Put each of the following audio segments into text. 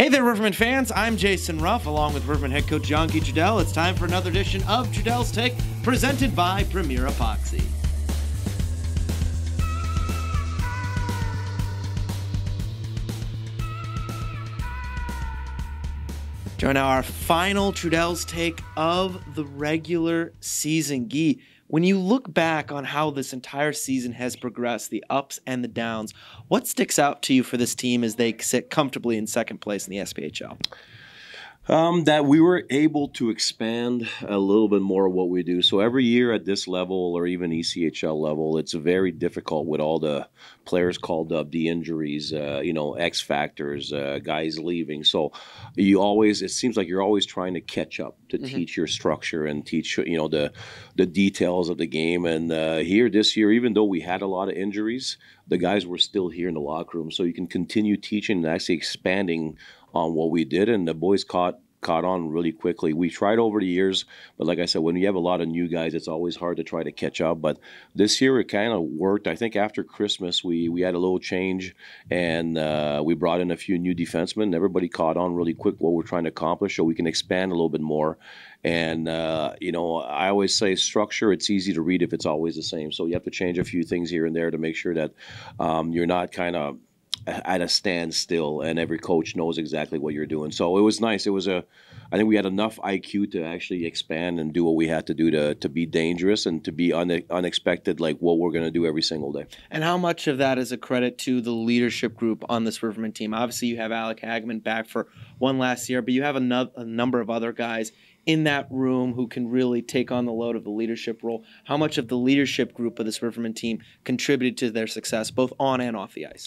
Hey there, Rivermen fans. I'm Jason Ruff, along with Rivermen head coach Coach Trudel. It's time for another edition of Trudel's Take, presented by Premier Epoxy. Join now our final Trudel's Take of the regular season. Guy, when you look back on how this entire season has progressed, the ups and the downs, what sticks out to you for this team as they sit comfortably in second place in the SPHL? That we were able to expand a little bit more of what we do. So every year at this level or even ECHL level, it's very difficult with all the players called up, the injuries, X factors, guys leaving. So it seems like you're always trying to catch up to teach your structure and teach, the details of the game. And here this year, even though we had a lot of injuries, the guys were still here in the locker room. So you can continue teaching and actually expanding on what we did, and the boys caught on really quickly. We tried over the years, but like I said, when you have a lot of new guys, it's always hard to try to catch up. But this year it kind of worked. I think after Christmas we had a little change, and we brought in a few new defensemen. Everybody caught on really quick what we're trying to accomplish, so we can expand a little bit more. And I always say structure, it's easy to read if it's always the same. So you have to change a few things here and there to make sure that you're not kind of at a standstill, and every coach knows exactly what you're doing. So it was nice. I think we had enough IQ to actually expand and do what we had to do to be dangerous and to be unexpected, like what we're going to do every single day. And how much of that is a credit to the leadership group on this Rivermen team? Obviously, you have Alec Hagman back for one last year, but you have a number of other guys in that room who can really take on the load of the leadership role. How much of the leadership group of this Rivermen team contributed to their success, both on and off the ice?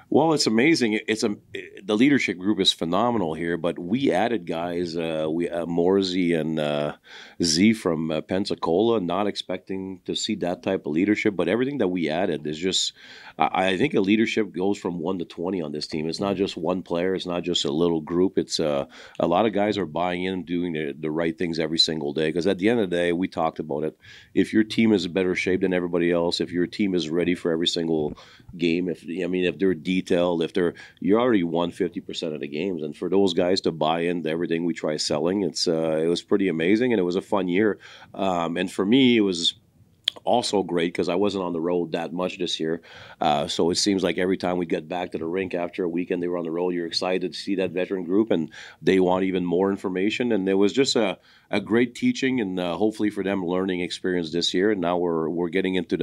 Well, it's amazing. The leadership group is phenomenal here, but we added guys, Morsey and Z from Pensacola, not expecting to see that type of leadership, but everything that we added is just, I think a leadership goes from 1 to 20 on this team. It's not just one player. It's not just a little group. It's a lot of guys are buying in and doing the right things every single day, because at the end of the day, we talked about it. If your team is in better shape than everybody else, if your team is ready for every single game, if they're detailed, you already won 50% of the games, and for those guys to buy into everything we try selling, it was pretty amazing, and it was a fun year. And for me, it was also great because I wasn't on the road that much this year. So it seems like every time we get back to the rink after a weekend they were on the road, you're excited to see that veteran group, and they want even more information. And it was just a great teaching, and hopefully for them, learning experience this year. And now we're getting into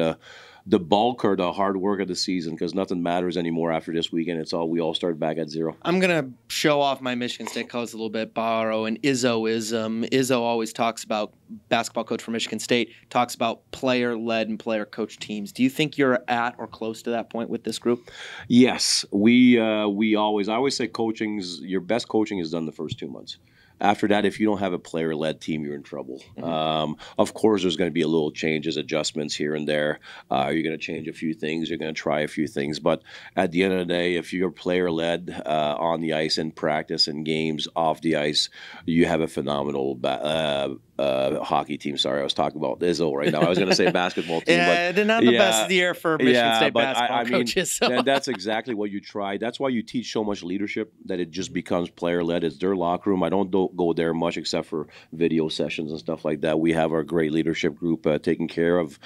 the bulk or the hard work of the season, because nothing matters anymore after this weekend. We all start back at zero. I'm going to show off my Michigan State colors a little bit, borrow an Izzo-ism. Izzo always talks about, basketball coach for Michigan State, talks about player-led and player-coached teams. Do you think you're at or close to that point with this group? Yes. I always say your best coaching is done the first 2 months. After that, if you don't have a player-led team, you're in trouble. Mm-hmm. Of course, there's going to be a little changes, adjustments here and there. You're going to change a few things. You're going to try a few things. But at the end of the day, if you're player-led on the ice in practice and games off the ice, you have a phenomenal hockey team. Sorry, I was talking about Izzo right now. I was going to say basketball team. Yeah, but not the best year for Michigan State basketball coaches. So. That's exactly what you try. That's why you teach so much leadership, that it just becomes player-led. It's their locker room. I don't go there much except for video sessions and stuff like that. We have our great leadership group taking care of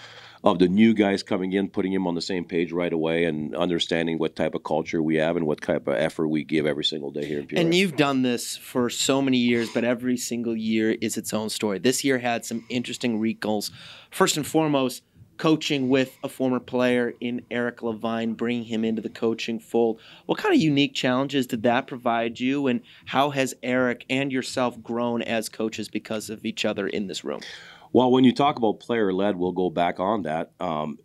the new guys coming in, putting them on the same page right away, and understanding what type of culture we have and what type of effort we give every single day here in Peoria. And you've done this for so many years, but every single year is its own story. This year had some interesting wrinkles. First and foremost, coaching with a former player in Eric Levine, bringing him into the coaching fold. What kind of unique challenges did that provide you, and how has Eric and yourself grown as coaches because of each other in this room? Well, when you talk about player-led, we'll go back on that.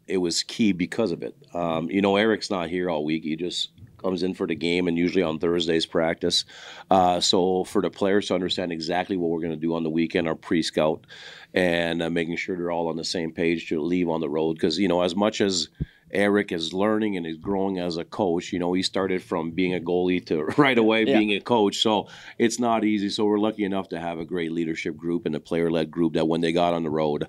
It was key because of it. Eric's not here all week. He just comes in for the game, and usually on Thursdays practice. So for the players to understand exactly what we're going to do on the weekend, our pre-scout, and making sure they're all on the same page to leave on the road. Because, as much as Eric is learning and is growing as a coach. You know, he started from being a goalie to right away being a coach. So it's not easy. So we're lucky enough to have a great leadership group and a player-led group that when they got on the road,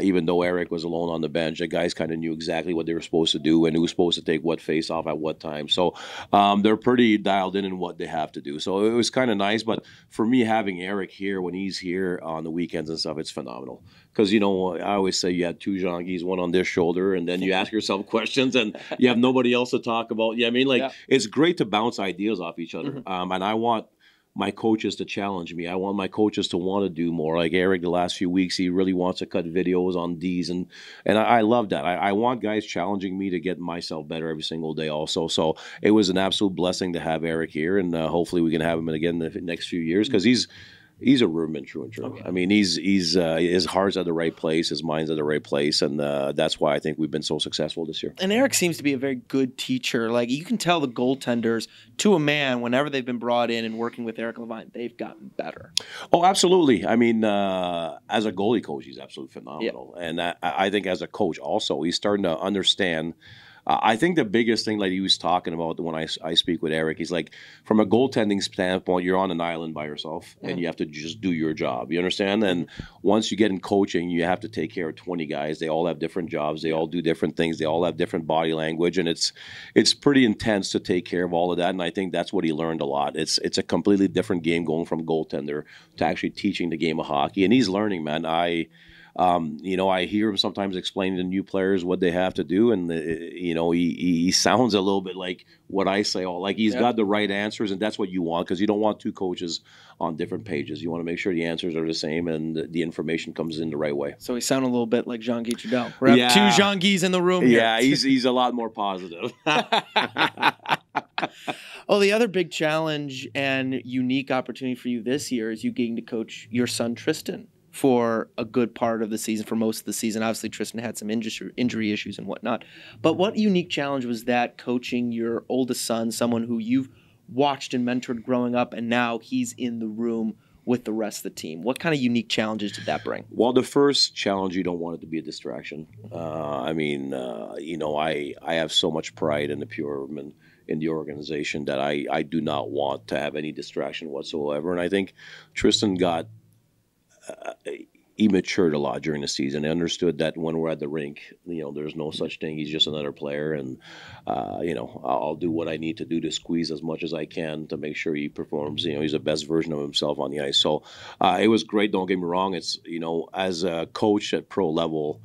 even though Eric was alone on the bench, the guys kind of knew exactly what they were supposed to do and who was supposed to take what face off at what time. So they're pretty dialed in what they have to do. So it was kind of nice. But for me, having Eric here when he's here on the weekends and stuff, it's phenomenal. Because, you know, I always say you had two Jean-Guys, one on this shoulder, and then you ask yourself questions and you have nobody else to talk about. Yeah, I mean, like, it's great to bounce ideas off each other. And I want my coaches to challenge me. I want my coaches to want to do more. Like Eric, the last few weeks, he really wants to cut videos on Ds, and I love that. I want guys challenging me to get myself better every single day also. So it was an absolute blessing to have Eric here, and hopefully we can have him again in the next few years because he's a Riverman true and true. Okay. I mean, he's his heart's at the right place, his mind's at the right place, and that's why I think we've been so successful this year. And Eric seems to be a very good teacher. Like, you can tell the goaltenders to a man, whenever they've been brought in and working with Eric Levine, they've gotten better. Oh, absolutely. I mean, as a goalie coach, he's absolutely phenomenal. Yeah. And I think as a coach also, he's starting to understand. I think the biggest thing, like he was talking about when I speak with Eric, he's like, from a goaltending standpoint, you're on an island by yourself, and you have to just do your job. You understand? And once you get in coaching, you have to take care of 20 guys. They all have different jobs. They all do different things. They all have different body language, and it's pretty intense to take care of all of that. And I think that's what he learned a lot. It's a completely different game going from goaltender to actually teaching the game of hockey, and he's learning, man. You know, I hear him sometimes explaining to new players what they have to do, and you know, he sounds a little bit like what I say. Like he's got the right answers, and that's what you want, because you don't want two coaches on different pages. You want to make sure the answers are the same and the information comes in the right way. So he sounded a little bit like Jean-Guy Trudel. We have two Jean-Guys in the room here. Yeah, he's a lot more positive. Oh, the other big challenge and unique opportunity for you this year is you getting to coach your son Tristan for a good part of the season, for most of the season. Obviously, Tristan had some injury issues and whatnot. But what unique challenge was that, coaching your oldest son, someone who you've watched and mentored growing up, and now he's in the room with the rest of the team? What kind of unique challenges did that bring? Well, the first challenge, you don't want it to be a distraction. I mean, you know, I have so much pride in the Peoria Rivermen, in the organization, that I do not want to have any distraction whatsoever. And I think Tristan got he matured a lot during the season. I understood that when we're at the rink, you know, there's no such thing. He's just another player, and you know, I'll do what I need to do to squeeze as much as I can to make sure he performs. You know, he's the best version of himself on the ice. So it was great. Don't get me wrong. It's, you know, as a coach at pro level,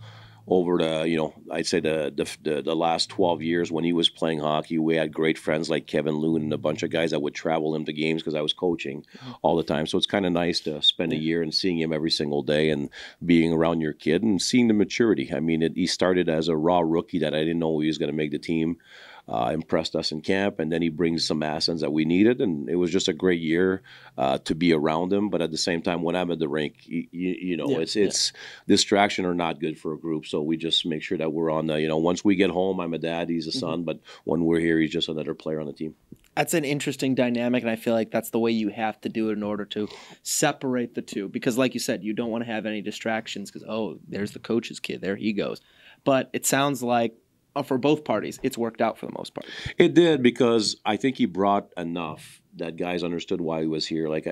over the, you know, I'd say the last 12 years when he was playing hockey, we had great friends like Kevin Loon and a bunch of guys that would travel him to games because I was coaching all the time. So it's kind of nice to spend a year and seeing him every single day and being around your kid and seeing the maturity. I mean, he started as a raw rookie that I didn't know he was going to make the team. Impressed us in camp, and then he brings some assets that we needed, and it was just a great year to be around him. But at the same time, when I'm at the rink, you know, it's distraction are not good for a group. So we just make sure that we're on the, you know, once we get home, I'm a dad, he's a son, but when we're here, he's just another player on the team. That's an interesting dynamic, and I feel like that's the way you have to do it in order to separate the two. Because like you said, you don't want to have any distractions because, oh, there's the coach's kid, there he goes. But it sounds like for both parties, it's worked out for the most part. It did, because I think he brought enough that guys understood why he was here. Like,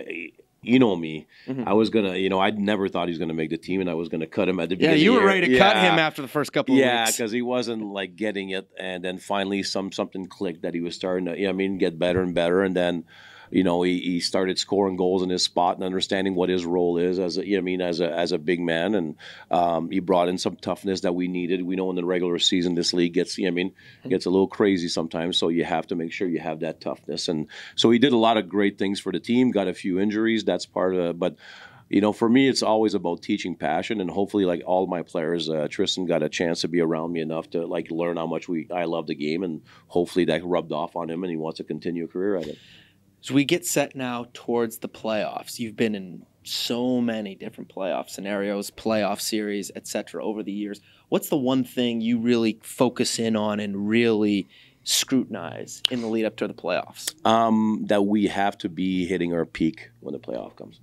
you know me, I was going to, you know, I never thought he was going to make the team, and I was going to cut him at the beginning. Yeah, you were ready to cut him after the first couple of weeks. Yeah, because he wasn't, like, getting it, and then finally something clicked that he was starting to, I mean, get better and better, and then, you know, he started scoring goals in his spot and understanding what his role is as a big man, and he brought in some toughness that we needed. We know in the regular season this league gets a little crazy sometimes, so you have to make sure you have that toughness. And so he did a lot of great things for the team. Got a few injuries, that's part of it, but. You know, for me, it's always about teaching passion, and hopefully, like all my players, Tristan got a chance to be around me enough to like learn how much I love the game, and hopefully that rubbed off on him, and he wants to continue a career at it. So we get set now towards the playoffs. You've been in so many different playoff scenarios, playoff series, etc. over the years. What's the one thing you really focus in on and really scrutinize in the lead up to the playoffs? That we have to be hitting our peak when the playoff comes.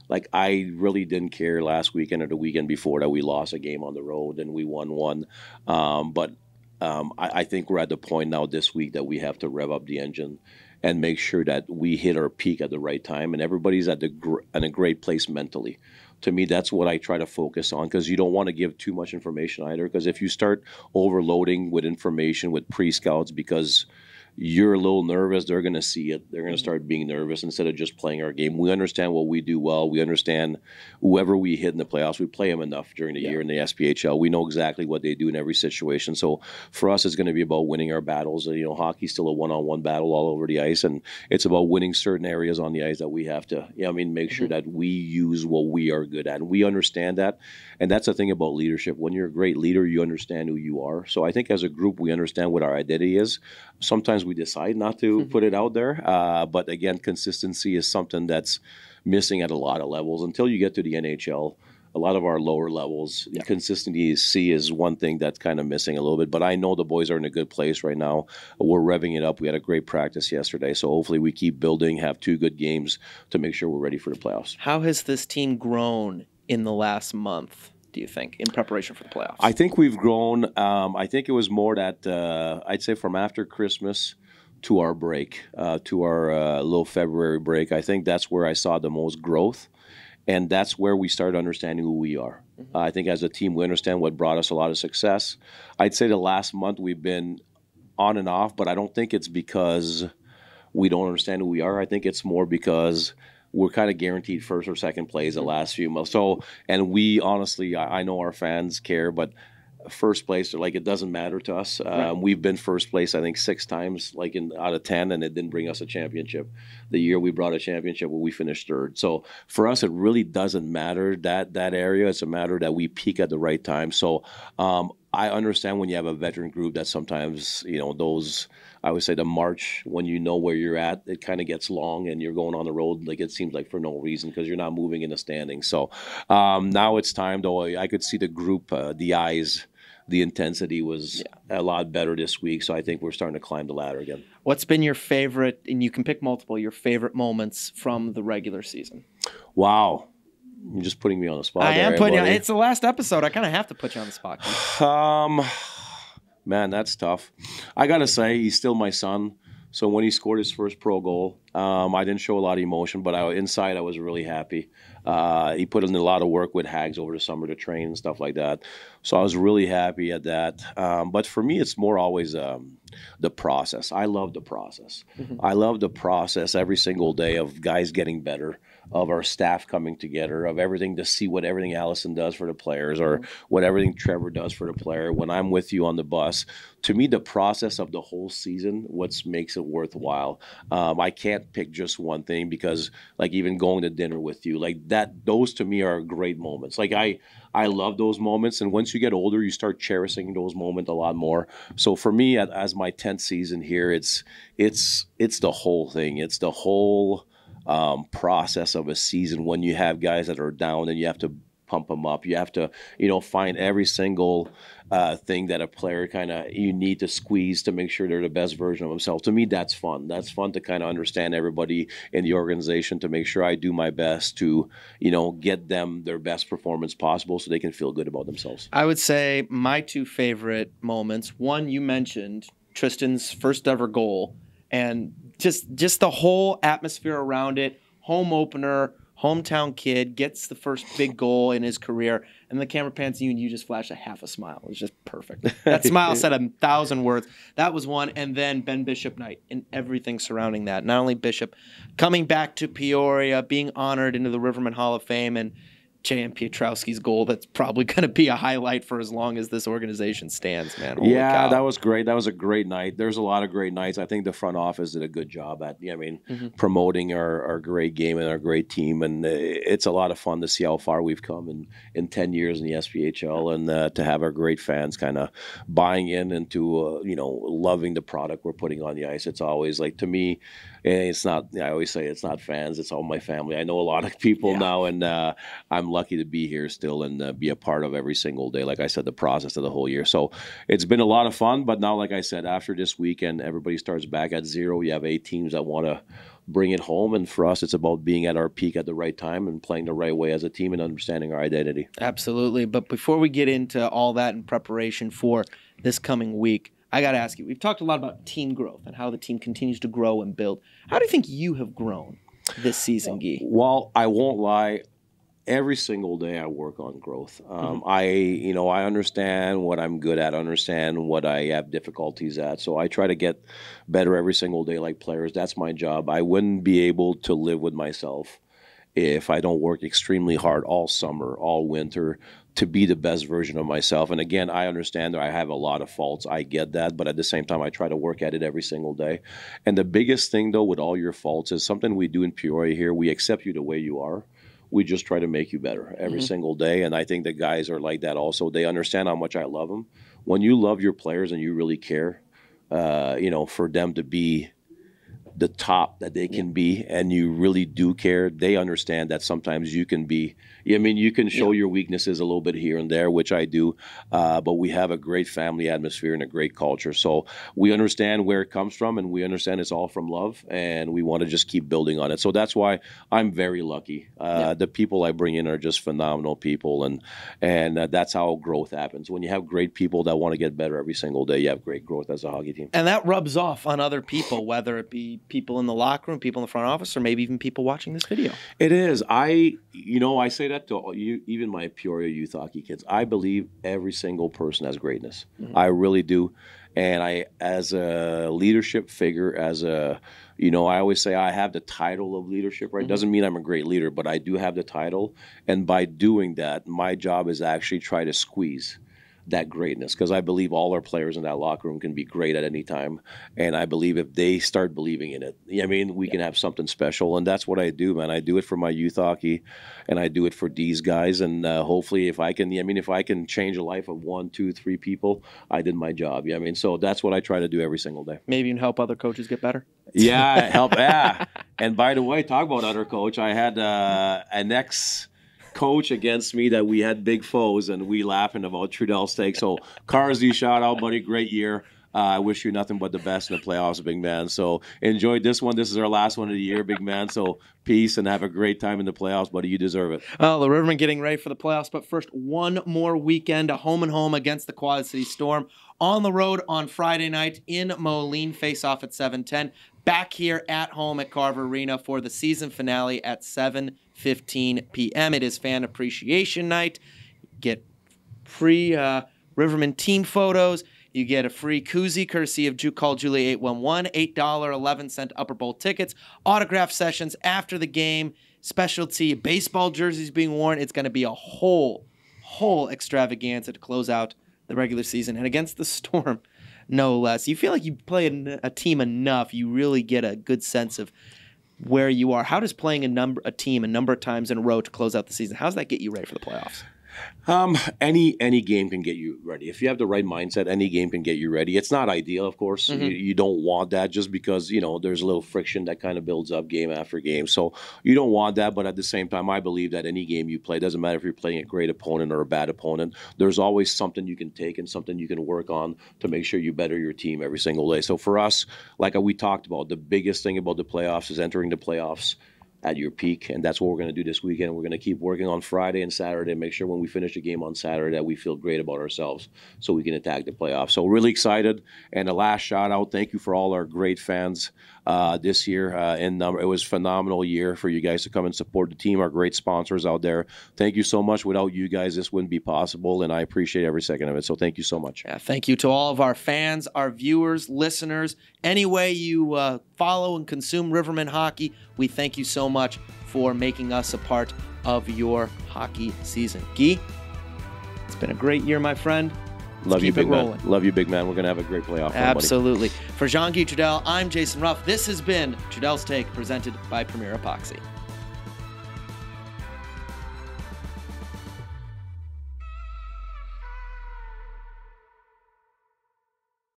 Like, I really didn't care last weekend or the weekend before that we lost a game on the road and we won one. But I think we're at the point now this week that we have to rev up the engine and make sure that we hit our peak at the right time, and everybody's in a great place mentally. To me, that's what I try to focus on, because you don't want to give too much information either, because if you start overloading with information with pre-scouts because you're a little nervous, they're going to see it. They're going to start being nervous instead of just playing our game. We understand what we do well. We understand whoever we hit in the playoffs. We play them enough during the year in the SPHL. We know exactly what they do in every situation. So for us, it's going to be about winning our battles. You know, hockey's still a one-on-one battle all over the ice, and it's about winning certain areas on the ice that we have to, make sure that we use what we are good at. And we understand that. And that's the thing about leadership. When you're a great leader, you understand who you are. So I think as a group, we understand what our identity is. Sometimes we decide not to put it out there. But again, consistency is something that's missing at a lot of levels. Until you get to the NHL, a lot of our lower levels, consistency is one thing that's kind of missing a little bit. But I know the boys are in a good place right now. We're revving it up. We had a great practice yesterday. So hopefully we keep building, have 2 good games to make sure we're ready for the playoffs. How has this team grown in the last month, do you think, in preparation for the playoffs? I think we've grown. I think it was more that I'd say from after Christmas to our break, to our little February break. I think that's where I saw the most growth, and that's where we started understanding who we are. I think as a team, we understand what brought us a lot of success. I'd say the last month we've been on and off, but I don't think it's because we don't understand who we are. I think it's more because we're kind of guaranteed first or second place the last few months. So, and we honestly, I know our fans care, but first place, like, it doesn't matter to us. We've been first place, I think, 6 times, like out of 10, and it didn't bring us a championship. The year we brought a championship, we finished 3rd. So for us, it really doesn't matter that area. It's a matter that we peak at the right time. So I understand when you have a veteran group that sometimes, those, I would say the March, when you know where you're at, it kind of gets long and you're going on the road, like it seems like for no reason, because you're not moving in the standings. So now it's time, though. I could see the group, the eyes, the intensity was a lot better this week. So I think we're starting to climb the ladder again. What's been your favorite, and you can pick multiple, your favorite moments from the regular season? Wow. You're just putting me on the spot. I am putting you on. It's the last episode. I kind of have to put you on the spot. Man, that's tough. I got to say, he's still my son. So when he scored his first pro goal, I didn't show a lot of emotion, but inside I was really happy. He put in a lot of work with Hags over the summer to train and stuff like that. So I was really happy at that. But for me, it's more always the process. I love the process. I love the process every single day of guys getting better, of our staff coming together, of everything, to see what everything Allison does for the players or what everything Trevor does for the player. When I'm with you on the bus, to me, the process of the whole season, what makes it worthwhile. I can't pick just one thing, because like even going to dinner with you, like that, those to me are great moments. Like I love those moments. And once you get older, you start cherishing those moments a lot more. So for me, as my 10th season here, it's the whole thing. It's the whole process of a season when you have guys that are down and you have to pump them up. You have to, find every single thing that a player you need to squeeze to make sure they're the best version of themselves. To me, that's fun. That's fun to kind of understand everybody in the organization, to make sure I do my best to, get them their best performance possible so they can feel good about themselves. I would say my 2 favorite moments. One, you mentioned Tristan's first ever goal, and just the whole atmosphere around it. Home opener, hometown kid gets the first big goal in his career, and the camera pans to you, and you just flash a half a smile. It was just perfect. That smile said 1,000 words. That was one. And then Ben Bishop night and everything surrounding that. Not only Bishop coming back to Peoria, being honored into the Rivermen Hall of Fame, and J.M. Pietrowski's goal, that's probably going to be a highlight for as long as this organization stands, man. Holy cow. That was great. That was a great night. There's a lot of great nights. I think the front office did a good job at, promoting our great game and our great team. And it's a lot of fun to see how far we've come in 10 years in the SPHL, and to have our great fans kind of buying in into, loving the product we're putting on the ice. It's always, like, to me, it's not, I always say it's not fans, it's all my family. I know a lot of people now, and I'm lucky to be here still and be a part of every single day. Like I said, the process of the whole year. So it's been a lot of fun. But now, like I said, after this weekend, everybody starts back at 0. You have 8 teams that want to bring it home. And for us, it's about being at our peak at the right time and playing the right way as a team and understanding our identity. Absolutely. But before we get into all that in preparation for this coming week, I got to ask you, we've talked a lot about team growth and how the team continues to grow and build. How do you think you have grown this season, Guy? Well, I won't lie. Every single day I work on growth. I understand what I'm good at, understand what I have difficulties at. So I try to get better every single day like players. That's my job. I wouldn't be able to live with myself if I don't work extremely hard all summer, all winter to be the best version of myself. And again, I understand that I have a lot of faults. I get that. But at the same time, I try to work at it every single day. And the biggest thing, though, with all your faults is something we do in Peoria here. We accept you the way you are. We just try to make you better every single day. And I think the guys are like that also. They understand how much I love them. When you love your players and you really care, for them to be the top that they can be, and you really do care, they understand that sometimes you can be, you can show your weaknesses a little bit here and there, which I do, but we have a great family atmosphere and a great culture. So we understand where it comes from, and we understand it's all from love, and we want to just keep building on it. So that's why I'm very lucky. The people I bring in are just phenomenal people, and that's how growth happens. When you have great people that want to get better every single day, you have great growth as a hockey team. And that rubs off on other people, whether it be people in the locker room, people in the front office, or maybe even people watching this video. It is. I say that to you, even my Peoria youth hockey kids. I believe every single person has greatness. I really do. And I, as a leadership figure, I always say I have the title of leadership, right? Doesn't mean I'm a great leader, but I do have the title. And by doing that, my job is actually try to squeeze that greatness, because I believe all our players in that locker room can be great at any time. And I believe if they start believing in it, we can have something special. And that's what I do, man. I do it for my youth hockey, and I do it for these guys. And hopefully if I can change the life of 1, 2, 3 people, I did my job. So that's what I try to do every single day. Maybe even help other coaches get better. Yeah, help. Yeah. And by the way, talk about other coach. I had an ex-coach against me that we had big foes, and we laughing about Trudel Take. So Carsey, shout out, buddy. Great year. I wish you nothing but the best in the playoffs, big man. So enjoyed this one. This is our last one of the year, big man. So peace and have a great time in the playoffs, buddy. You deserve it. Well, the Rivermen getting ready for the playoffs, but first, one more weekend, a home and home against the Quad City Storm. On the road on Friday night in Moline, face off at 7:10. Back here at home at Carver Arena for the season finale at 7:15 p.m. It is fan appreciation night. Get free Rivermen team photos. You get a free koozie courtesy of Call Julie 811, $8.11 Upper Bowl tickets, autograph sessions after the game, specialty baseball jerseys being worn. It's going to be a whole extravaganza to close out the regular season. And against the Storm, no less. You feel like you play a team enough, you really get a good sense of where you are. How does playing a team a number of times in a row to close out the season, how does that get you ready for the playoffs? Any game can get you ready. If you have the right mindset, any game can get you ready. It's not ideal, of course. You don't want that, just because, there's a little friction that kind of builds up game after game. So you don't want that, but at the same time, I believe that any game you play, doesn't matter if you're playing a great opponent or a bad opponent, there's always something you can take and something you can work on to make sure you better your team every single day. So for us, like we talked about, the biggest thing about the playoffs is entering the playoffs at your peak, and that's what we're going to do this weekend. We're going to keep working on Friday and Saturday and make sure when we finish the game on Saturday that we feel great about ourselves so we can attack the playoffs. So really excited. And the last shout out, thank you for all our great fans this year in number. It was a phenomenal year for you guys to come and support the team, our great sponsors out there. Thank you so much. Without you guys, this wouldn't be possible, and I appreciate every second of it. So thank you so much. Yeah, thank you to all of our fans, our viewers, listeners. Any way you follow and consume Rivermen hockey, we thank you so much for making us a part of your hockey season. Guy, it's been a great year, my friend. Love you, big man. Love you, big man. We're going to have a great playoff. Absolutely. For Jean-Guy Trudel, I'm Jason Ruff. This has been Trudel's Take, presented by Premier Epoxy.